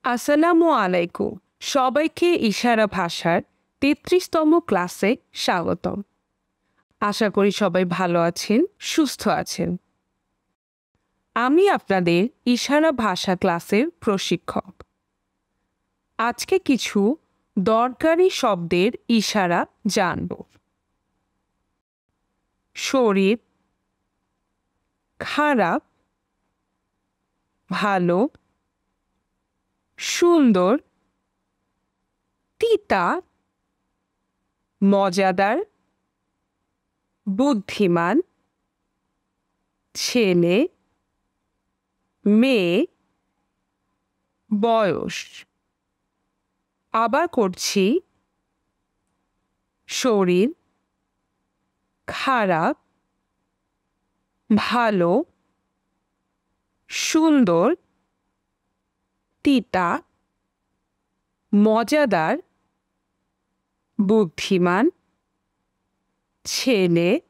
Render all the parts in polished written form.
আসসালামু আলাইকুম। সবাইকে ইশারা ভাষার ৩৩তম ক্লাসে স্বাগতম। আশা করি সবাই ভালো আছেন, সুস্থ আছেন। আমি আপনাদের ইশারা ভাষা ক্লাসের প্রশিক্ষক। আজকে কিছু দরকারি শব্দের ইশারা জানব। শরীর, খারাপ, ভালো, সুন্দর, তিতা, মজাদার, বুদ্ধিমান, ছেলে, মেয়ে, বয়স। আবার করছি, শরীর, খারাপ, ভালো, সুন্দর, তিতা, মজাদার, বুদ্ধিমান, ছেলে,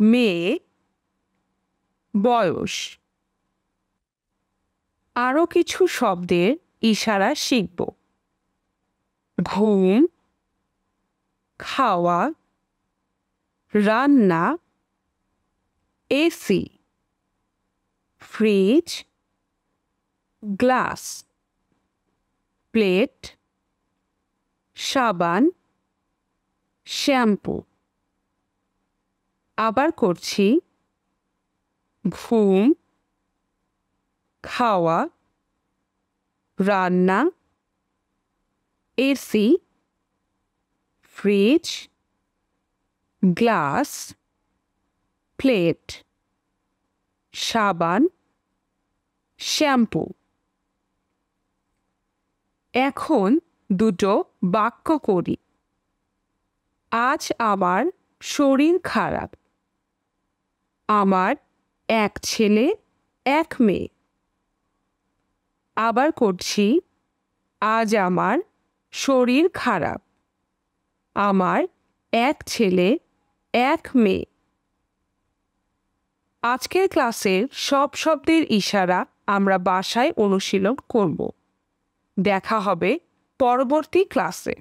মেয়ে, বয়স। আরও কিছু শব্দের ইশারা শিখব। ঘুম, খাওয়া, রান্না, এসি, ফ্রিজ, গ্লাস, প্লেট, সাবান, শ্যাম্পু। আবার করছি, ঘুম, খাওয়া, রান্না, এসি, ফ্রিজ, গ্লাস, প্লেট, সাবান, শ্যাম্পু। এখন দুটো বাক্য করি। আজ আমার শরীর খারাপ। আমার এক ছেলে, এক মেয়ে। আবার করছি, আজ আমার শরীর খারাপ। আমার এক ছেলে, এক মেয়ে। আজকের ক্লাসের সব শব্দের ইশারা আমরা বাসায় অনুশীলন করব। দেখা হবে পরবর্তী ক্লাসে।